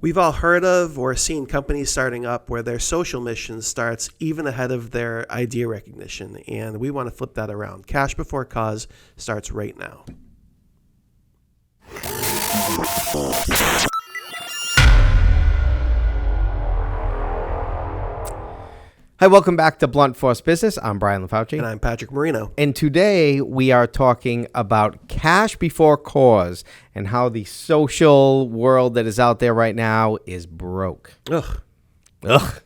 We've all heard of or seen companies starting up where their social mission starts even ahead of their idea recognition, and we want to flip that around. Cash before cause starts right now. Hi, welcome back to Blunt Force Business. I'm Brian LaFauci. And I'm Patrick Marino. And today we are talking about cash before cause and how the social world that is out there right now is broke. Ugh. Well,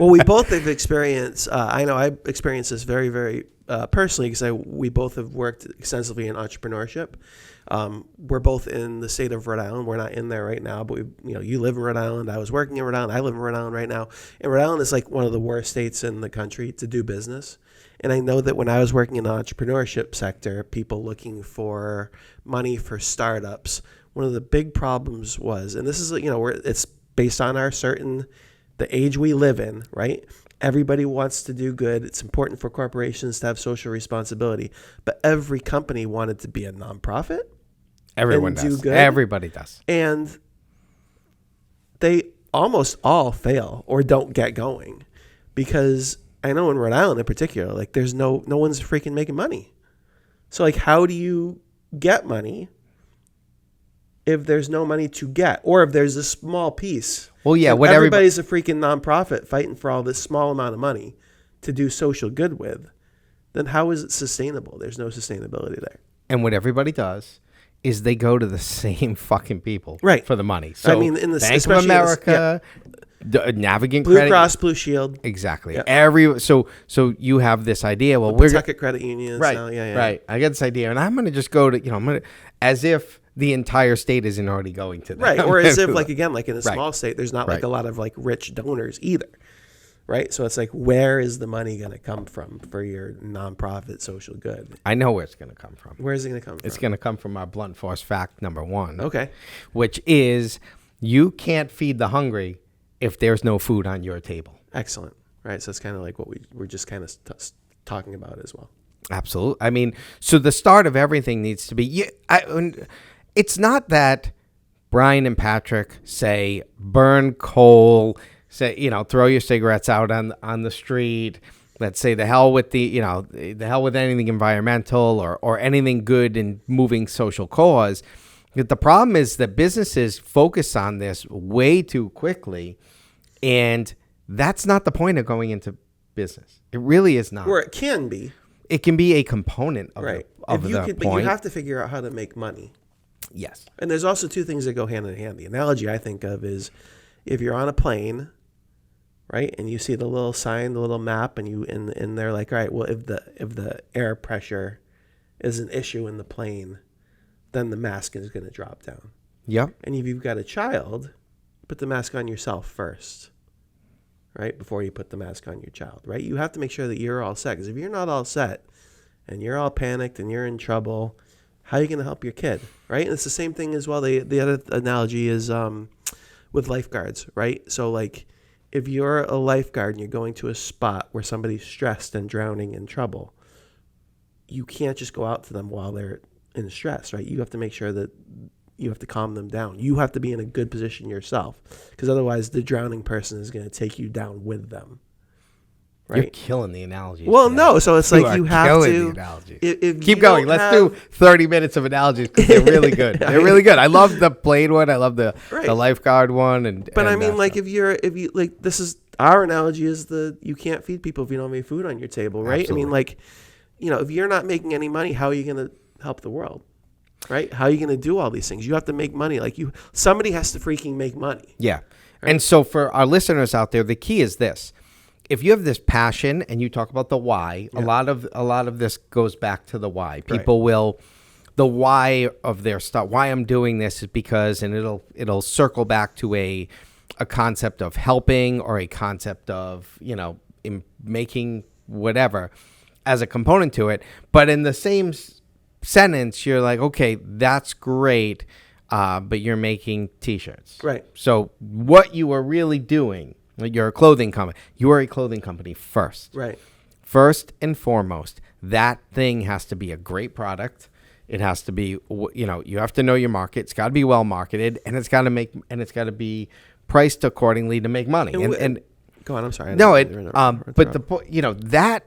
we both have experienced, I know I experienced this very, very personally because we both have worked extensively in entrepreneurship. We're both in the state of Rhode Island. We're not in there right now, but you live in Rhode Island. I was working in Rhode Island. I live in Rhode Island right now. And Rhode Island is like one of the worst states in the country to do business. And I know that when I was working in the entrepreneurship sector, people looking for money for startups, one of the big problems was, and this is, it's based on the age we live in, right? Everybody wants to do good. It's important for corporations to have social responsibility, but every company wanted to be a nonprofit. Everyone does. Everybody does. And they almost all fail or don't get going because I know in Rhode Island in particular, like there's no one's freaking making money. So like, how do you get money if there's no money to get, or if there's a small piece? Well, yeah, when everybody's a freaking nonprofit fighting for all this small amount of money to do social good with, then how is it sustainable? There's no sustainability there. And what everybody does is they go to the same fucking people for the money. So I mean, in the Bank of America, Navigant Blue Credit, Cross Blue Shield, exactly. Yeah. So you have this idea. Well, we're Pawtucket Credit Unions, right? Now. Yeah. Right. I get this idea, and I'm going to just go to as if the entire state isn't already going to them. Right, or as if, like in a small state, there's not like a lot of like rich donors either, right? So it's like, where is the money going to come from for your nonprofit social good? I know where it's going to come from. Where is it going to come from? It's going to come from our blunt force fact number 1. Okay. Which is, you can't feed the hungry if there's no food on your table. Excellent. Right, so it's kind of like what we're just kind of talking about as well. Absolutely. I mean, so the start of everything needs to be... It's not that Brian and Patrick say burn coal, say throw your cigarettes out on the street. Let's say the hell with anything environmental or anything good in moving social cause. But the problem is that businesses focus on this way too quickly, and that's not the point of going into business. It really is not. Or it can be. It can be a component of the point. But you have to figure out how to make money. Yes. And there's also two things that go hand in hand. The analogy I think of is if you're on a plane, right, and you see the little sign, the little map, and they're like, all right, well, if the air pressure is an issue in the plane, then the mask is going to drop down. Yep. And if you've got a child, put the mask on yourself first, right, before you put the mask on your child, right? You have to make sure that you're all set, because if you're not all set and you're all panicked and you're in trouble, how are you going to help your kid, right? And it's the same thing as well. The other analogy is with lifeguards, right? So, like, if you're a lifeguard and you're going to a spot where somebody's stressed and drowning in trouble, you can't just go out to them while they're in stress, right? You have to make sure that you have to calm them down. You have to be in a good position yourself, because otherwise the drowning person is going to take you down with them. Right? You're killing the analogy. Well, no. So it's like you have to. Keep going. Let's do 30 minutes of analogies because they're really good. They're really good. I love the plane one. I love the lifeguard one. But I mean, like if you like, this is our analogy is you can't feed people if you don't have any food on your table, right? Absolutely. I mean, like, if you're not making any money, how are you going to help the world? Right? How are you going to do all these things? You have to make money. Like somebody has to freaking make money. Yeah. Right? And so for our listeners out there, the key is this. If you have this passion and you talk about the why, a lot of this goes back to the why. People will, the why of their stuff. Why I'm doing this is because, and it'll circle back to a concept of helping or a concept of making whatever as a component to it. But in the same sentence, you're like, okay, that's great, but you're making T-shirts, right? So what you are really doing. You're a clothing company. You are a clothing company first. Right. First and foremost, that thing has to be a great product. It has to be, you have to know your market. It's got to be well marketed, and it's got to be priced accordingly to make money. And go on. I'm sorry. But the point,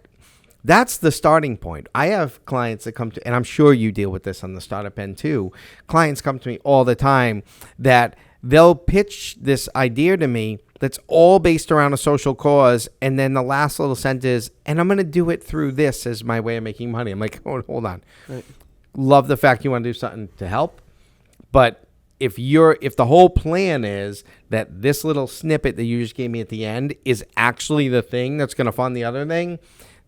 that's the starting point. I have clients that come to, and I'm sure you deal with this on the startup end too. Clients come to me all the time that they'll pitch this idea to me that's all based around a social cause, and then the last little sentence is, and I'm going to do it through this as my way of making money. I'm like, hold on. Right. Love the fact you want to do something to help, but if the whole plan is that this little snippet that you just gave me at the end is actually the thing that's going to fund the other thing,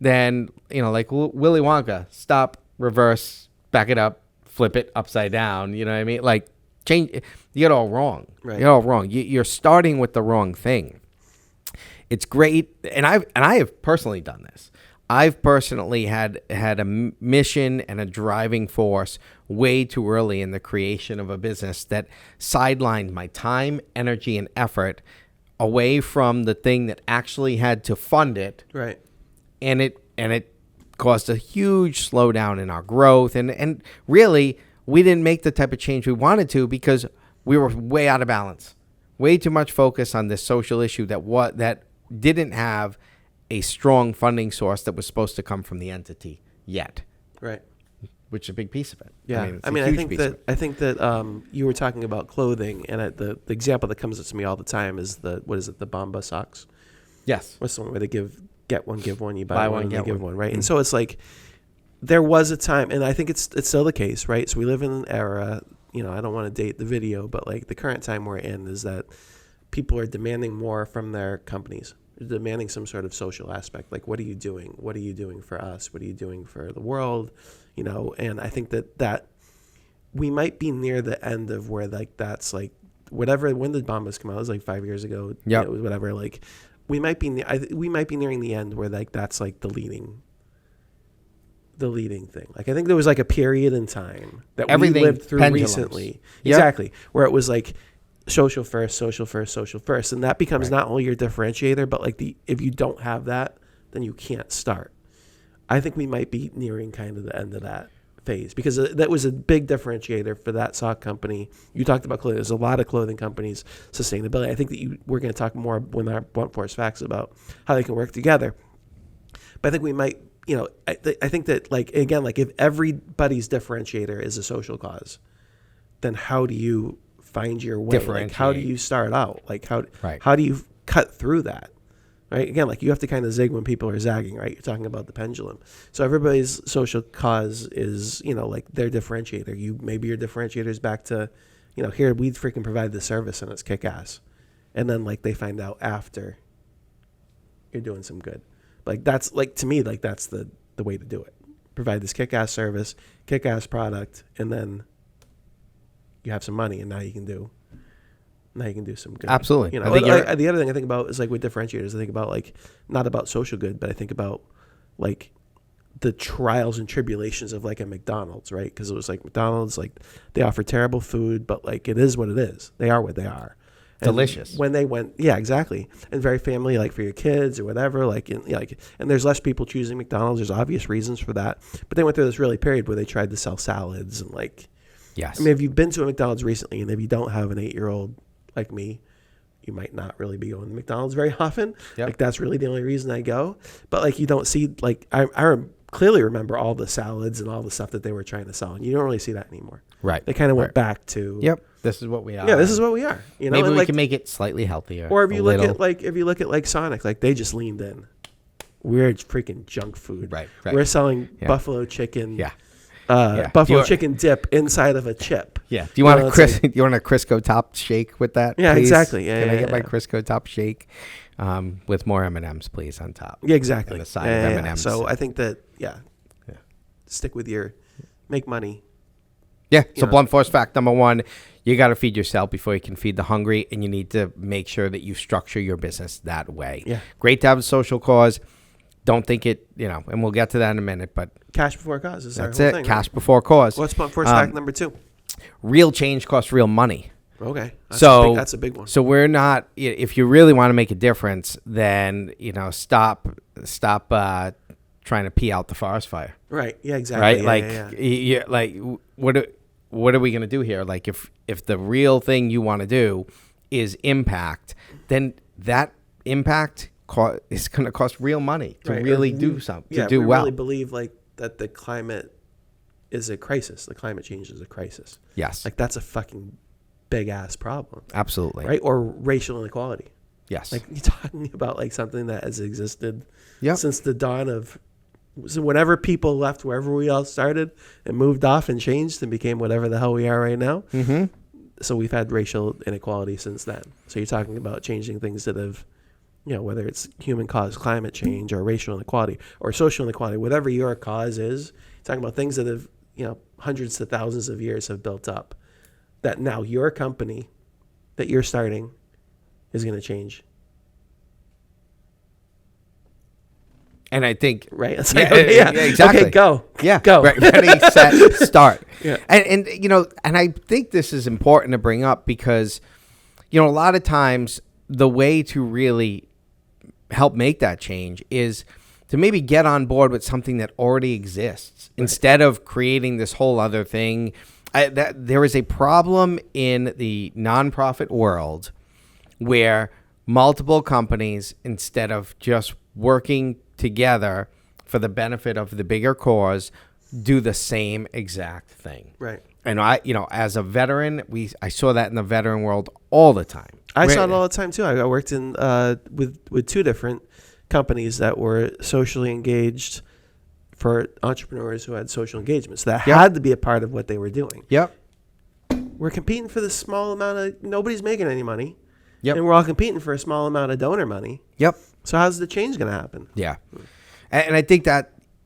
then, like Willy Wonka, stop, reverse, back it up, flip it upside down. You know what I mean? Like, change. You get it all wrong. Right. You're all wrong. You're starting with the wrong thing. It's great, and I have personally done this. I've personally had a mission and a driving force way too early in the creation of a business that sidelined my time, energy, and effort away from the thing that actually had to fund it. Right. And it caused a huge slowdown in our growth. And really, we didn't make the type of change we wanted to because we were way out of balance. Way too much focus on this social issue that didn't have a strong funding source that was supposed to come from the entity yet. Right. Which is a big piece of it. Yeah. I think that you were talking about clothing, and the example that comes to me all the time is the Bomba socks. Yes. What's the one where they get one, give one, you buy one, and you give one, right? Mm-hmm. And so it's like there was a time, and I think it's still the case, right? So we live in an era, I don't want to date the video, but like the current time we're in is that people are demanding more from their companies. They're demanding some sort of social aspect. Like, what are you doing? What are you doing for us? What are you doing for the world? And I think that we might be near the end of where like that's like whatever. When did Bombas come out? It was like 5 years ago. Yeah, it was whatever. Like we might be nearing the end where like that's like the leading thing. Like I think there was like a period in time that everything we lived through pendulums. Recently. Yep. Exactly, where it was like social first, social first, social first, and that becomes not only your differentiator, but like if you don't have that, then you can't start. I think we might be nearing kind of the end of that phase because that was a big differentiator for that sock company. You talked about clothing. There's a lot of clothing companies, sustainability. I think that we're going to talk more when our blunt force facts about how they can work together. But I think we might, I think that like, again, like if everybody's differentiator is a social cause, then how do you find your way? Like how do you start out? Like how do you cut through that? Right? Again, like you have to kind of zig when people are zagging, right? You're talking about the pendulum. So everybody's social cause is, like their differentiator. Maybe your differentiator is back to, here we freaking provide the service and it's kick ass. And then like they find out after you're doing some good. Like that's like, to me, like that's the way to do it. Provide this kick ass service, kick ass product, and then you have some money and now you can do some good. Absolutely. The other thing I think about is like with differentiators, I think about like not about social good, but I think about like the trials and tribulations of like a McDonald's, right? Because it was like McDonald's, like they offer terrible food, but like it is what it is. They are what they are. And delicious. When they went, yeah, exactly, and very family, like for your kids or whatever, and there's less people choosing McDonald's. There's obvious reasons for that, but they went through this really period where they tried to sell salads and like. Yes. I mean, if you've been to a McDonald's recently, and if you don't have an 8-year-old like me, you might not really be going to McDonald's very often. Yep. Like that's really the only reason I go. But like you don't see like I clearly remember all the salads and all the stuff that they were trying to sell, and you don't really see that anymore. Right. They kind of went back to. Yep. This is what we are. Yeah, this is what we are. Maybe we can make it slightly healthier. Or if you look at like Sonic, like they just leaned in. We're freaking junk food. Right. We're selling buffalo chicken. Yeah. Buffalo chicken dip inside of a chip. Yeah. Do you want a Crisco top shake with that? Yeah, please? Exactly. Yeah, Can I get my Crisco top shake with more M&Ms, please, on top? Yeah, exactly. And the side of M&Ms. So I think that stick with your make money. Yeah. So blunt force fact number 1: you got to feed yourself before you can feed the hungry, and you need to make sure that you structure your business that way. Yeah. Great to have a social cause. Don't think it, and we'll get to that in a minute, but cash before cause is that's our it. whole thing, Cash right? before cause. What's blunt force fact number 2? Real change costs real money. Okay. That's a big one. So we're not, if you really want to make a difference, then, stop trying to pee out the forest fire. Right. Yeah, exactly. Right? Yeah, Like, yeah. like what are we going to do here? Like, if the real thing you want to do is impact, then that impact is going to cost real money to Right. really do something, to Yeah, do we well. really believe like that the climate is a crisis. The climate change is a crisis. Yes. Like that's a fucking big ass problem. Absolutely. Right? Or racial inequality. Yes. Like you're talking about like something that has existed Yep. since the dawn of, so whenever people left wherever we all started and moved off and changed and became whatever the hell we are right now. Mm-hmm. So we've had racial inequality since then. So you're talking about changing things that have, whether it's human caused climate change or racial inequality or social inequality, whatever your cause is, you're talking about things that have, hundreds to thousands of years have built up, that now your company that you're starting is going to change. And I think, right? It's yeah, like, okay, yeah, exactly. Okay, go. Yeah. Go. Right, ready, set, start. Yeah. And and I think this is important to bring up because, a lot of times the way to really help make that change is to maybe get on board with something that already exists instead of creating this whole other thing. There is a problem in the nonprofit world where multiple companies, instead of just working together for the benefit of the bigger cause, do the same exact thing. Right. And I, as a veteran, I saw that in the veteran world all the time. I saw it all the time too. I worked in with two different companies that were socially engaged for entrepreneurs who had social engagements. That had to be a part of what they were doing. Yep. We're competing for this small amount of, nobody's making any money. Yep. And we're all competing for a small amount of donor money. Yep. So how's the change going to happen? Yeah. And I think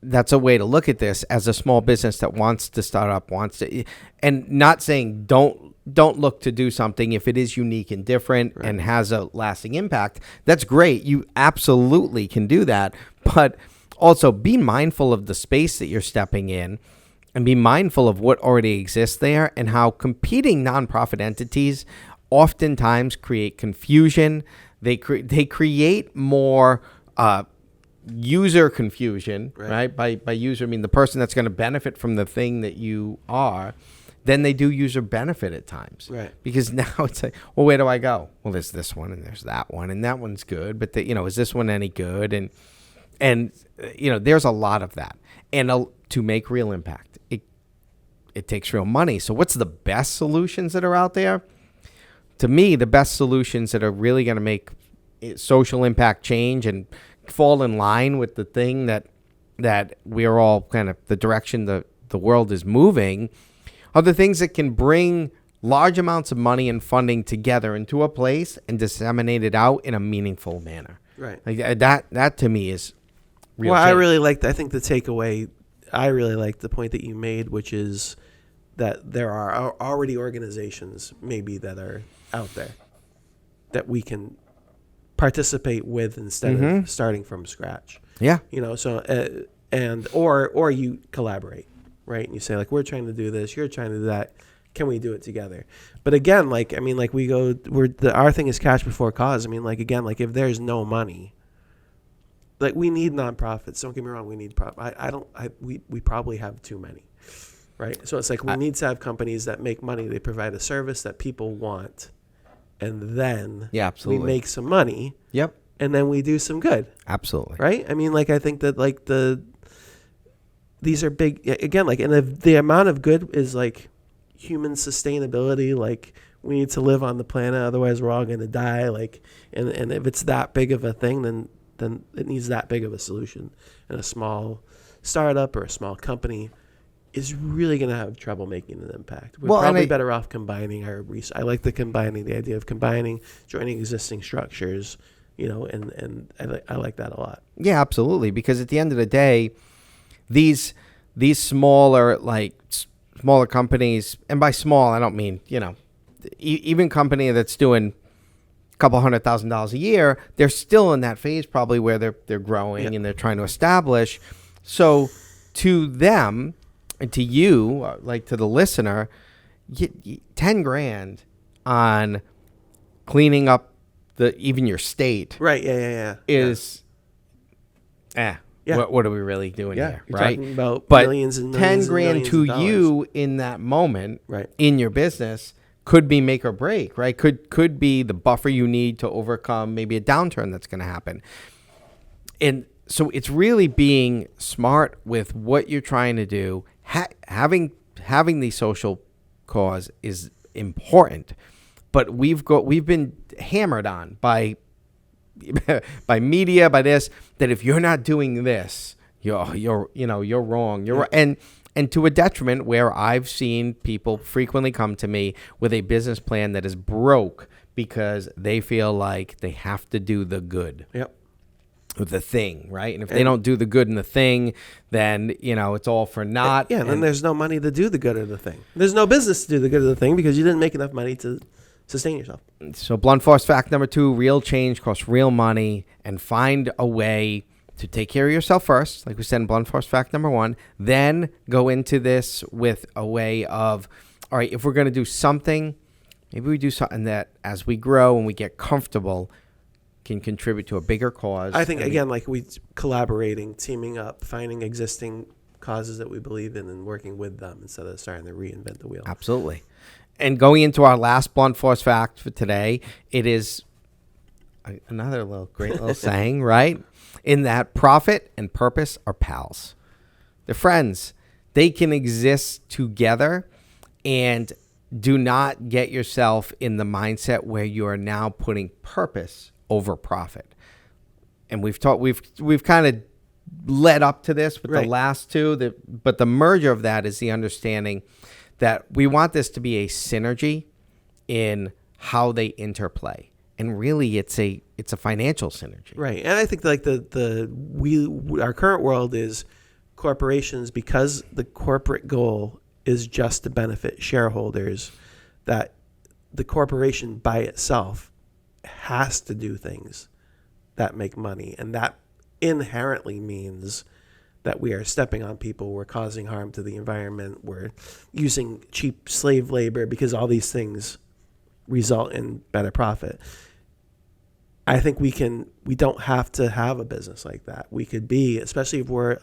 that's a way to look at this as a small business that wants to start up, and not saying don't look to do something if it is unique and different and has a lasting impact. That's great. You absolutely can do that. But also be mindful of the space that you're stepping in and be mindful of what already exists there and how competing nonprofit entities oftentimes create confusion. They create more user confusion, right? By user, I mean the person that's going to benefit from the thing that you are, than they do user benefit at times. Right. Because now it's like, well, where do I go? Well, there's this one and there's that one and that one's good, but is this one any good? And there's a lot of that. And to make real impact, it takes real money. So what's the best solutions that are out there? To me, the best solutions that are really going to make social impact change and fall in line with the thing that we're all kind of the direction the world is moving are the things that can bring large amounts of money and funding together into a place and disseminate it out in a meaningful manner. Right. Like that to me is real Well, change. I think the takeaway, I really like the point that you made, which is that there are already organizations maybe that are out there that we can participate with instead of starting from scratch. Yeah. So or you collaborate, right? And you say like, we're trying to do this, you're trying to do that. Can we do it together? But again, our thing is cash before cause. I mean, like, again, like if there's no money, like we need nonprofits. Don't get me wrong. We need we probably have too many, right? So it's like we need to have companies that make money. They provide a service that people want, and then absolutely. we make some money. Yep. And then we do some good. Absolutely. Right? I mean, like I think that like these are big again. Like, and the amount of good is like human sustainability. Like we need to live on the planet, otherwise we're all going to die. Like, and if it's that big of a thing, then it needs that big of a solution. And a small startup or a small company is really going to have trouble making an impact. We're probably better off combining our research. I like the idea of combining, joining existing structures, and I like that a lot. Yeah, absolutely. Because at the end of the day, these smaller companies, and by small, I don't mean, even company that's doing couple $100,000 a year, they're still in that phase probably where they're growing and they're trying to establish. So to them and to you, like to the listener, $10,000 on cleaning up even your state, right? Yeah. is Yeah. what are we really doing Yeah, here, you're right? talking about But millions and 10 millions and grand millions to of dollars. you in that moment, Right. in your business, could be make or break, right? Could be the buffer you need to overcome maybe a downturn that's going to happen. And so it's really being smart with what you're trying to do. Having the social cause is important, but we've been hammered on by media, by this, that if you're not doing this, you're wrong. You're and to a detriment, where I've seen people frequently come to me with a business plan that is broke because they feel like they have to do the good. Yep. With the thing, right? And if they don't do the good in the thing, then, it's all for naught. Yeah, and then there's no money to do the good of the thing. There's no business to do the good of the thing because you didn't make enough money to sustain yourself. So blunt force fact number 2, real change costs real money, and find a way to take care of yourself first, like we said in blunt force fact number 1, then go into this with a way of, all right, if we're going to do something, maybe we do something that as we grow and we get comfortable can contribute to a bigger cause. I think, again, like collaborating, teaming up, finding existing causes that we believe in and working with them instead of starting to reinvent the wheel. Absolutely. And going into our last blunt force fact for today, it is another great little saying, right? In that profit and purpose are pals. They're friends. They can exist together, and do not get yourself in the mindset where you are now putting purpose over profit. And we've kind of led up to this with the last two, but the merger of that is the understanding that we want this to be a synergy in how they interplay. And really it's a financial synergy. Right. And I think like our current world is corporations, because the corporate goal is just to benefit shareholders, that the corporation by itself has to do things that make money. And that inherently means that we are stepping on people, we're causing harm to the environment, we're using cheap slave labor, because all these things result in better profit. I think we don't have to have a business like that. We could be, especially if we're,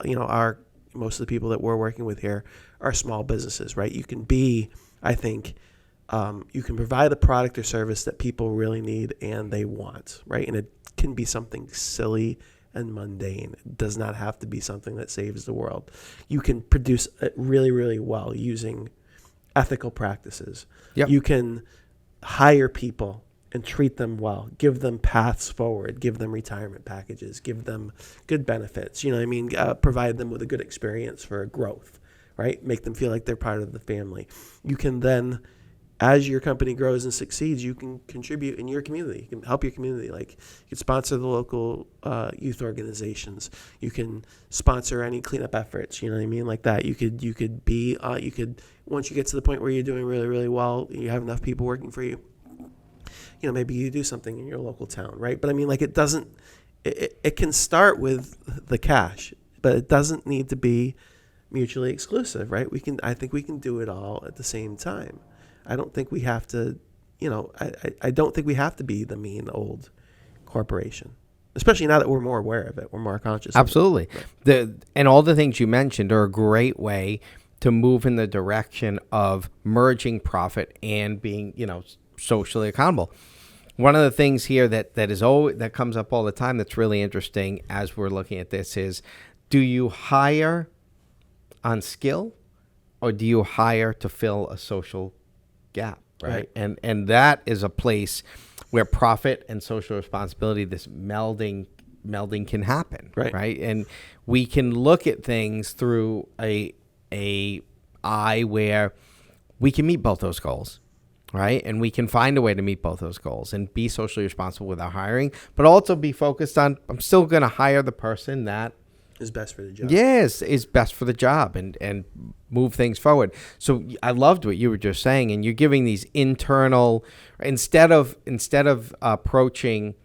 most of the people that we're working with here are small businesses, right? You can be, I think, you can provide a product or service that people really need and they want, right? And it can be something silly and mundane. It does not have to be something that saves the world. You can produce it really, really well using ethical practices. Yep. You can hire people and treat them well, give them paths forward, give them retirement packages, give them good benefits, provide them with a good experience for growth, right? Make them feel like they're part of the family. You can then, as your company grows and succeeds, you can contribute in your community. You can help your community. Like, you can sponsor the local youth organizations. You can sponsor any cleanup efforts. You know what I mean? Like that. You could be. Once you get to the point where you're doing really, really well, you have enough people working for you. Maybe you do something in your local town, right? But I mean, like, it doesn't. It can start with the cash, but it doesn't need to be mutually exclusive, right? I think we can do it all at the same time. I don't think we have to, I don't think we have to be the mean old corporation, especially now that we're more aware of it. We're more conscious. Absolutely. Of it. And all the things you mentioned are a great way to move in the direction of merging profit and being, socially accountable. One of the things here that comes up all the time that's really interesting as we're looking at this is, do you hire on skill or do you hire to fill a social gap, right? And that is a place where profit and social responsibility, this melding can happen, right? And we can look at things through a eye where we can meet both those goals, right? And we can find a way to meet both those goals and be socially responsible with our hiring, but also be focused on, I'm still going to hire the person that is best for the job. Yes, is best for the job and move things forward. So I loved what you were just saying, and you're giving these internal, instead of approaching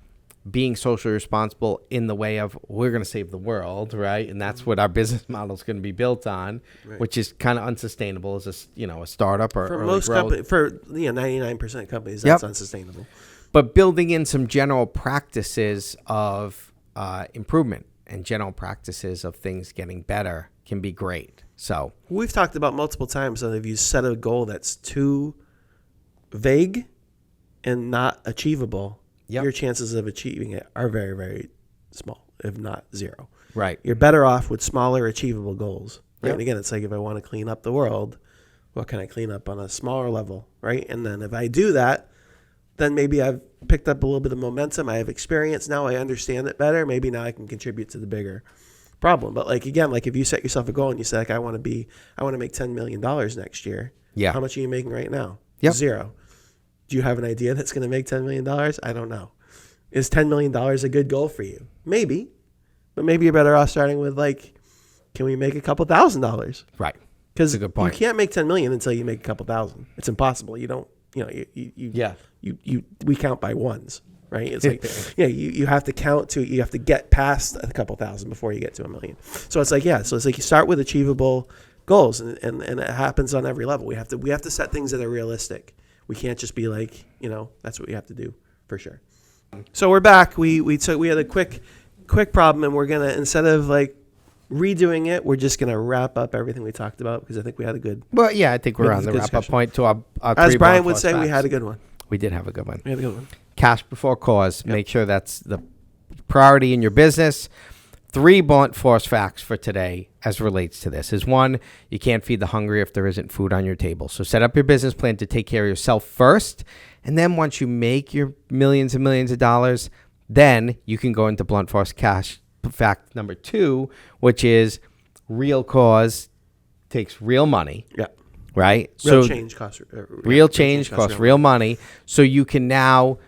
being socially responsible in the way of we're going to save the world, right? And that's what our business model is going to be built on, which is kind of unsustainable as a startup or for most companies. For 99% of companies, that's unsustainable. But building in some general practices of improvement and general practices of things getting better can be great. So we've talked about multiple times that if you set a goal that's too vague and not achievable, your chances of achieving it are very, very small, if not zero. Right. You're better off with smaller, achievable goals. Right. And again, it's like if I want to clean up the world, what can I clean up on a smaller level? Right. And then if I do that, then maybe I've picked up a little bit of momentum. I have experience now. I understand it better. Maybe now I can contribute to the bigger problem. But like, again, like if you set yourself a goal and you say, like, I want to make $10 million next year. Yeah. How much are you making right now? Yep. Zero. Do you have an idea that's going to make $10 million? I don't know. Is $10 million a good goal for you? Maybe. But maybe you're better off starting with like, can we make a couple $1,000s? Right. Because That's a good point. you can't make 10 million until you make a couple thousand. It's impossible. You don't, we count by ones, right? It's like, you have to count to, you have to get past a couple thousand before you get to $1 million. So it's like, so it's like you start with achievable goals and it happens on every level. We have to set things that are realistic. We can't just be like, that's what we have to do for sure. So we're back. We had a quick problem, and we're gonna, instead of like redoing it, we're just gonna wrap up everything we talked about because I think we had a good. Well, yeah, I think we're on the wrap up point to our as three Brian blunt would force say, facts. we had a good one. We did have a good one. We had a good one. Cash before cause. Yep. Make sure that's the priority in your business. 3 blunt force facts for today as relates to this is 1, you can't feed the hungry if there isn't food on your table. So set up your business plan to take care of yourself first. And then once you make your millions and millions of dollars, then you can go into blunt force cash fact number 2, which is real cause takes real money. Yeah. Right? Real change costs real money. So you can now,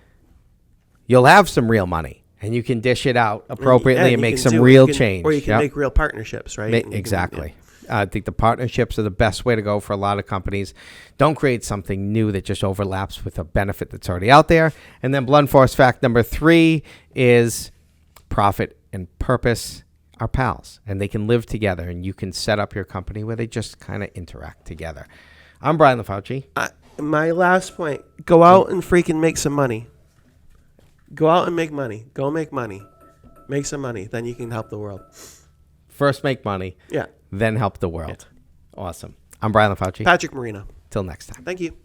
you'll have some real money. And you can dish it out appropriately and make some real change. Or you can make real partnerships, right? Exactly. I think the partnerships are the best way to go for a lot of companies. Don't create something new that just overlaps with a benefit that's already out there. And then blunt force fact number 3 is profit and purpose are pals. And they can live together. And you can set up your company where they just kind of interact together. I'm Brian LaFauci. My last point, go out and freaking make some money. Go out and make money. Go make money. Make some money. Then you can help the world. First make money. Yeah. Then help the world. Yeah. Awesome. I'm Brian LaFauci. Patrick Marino. Till next time. Thank you.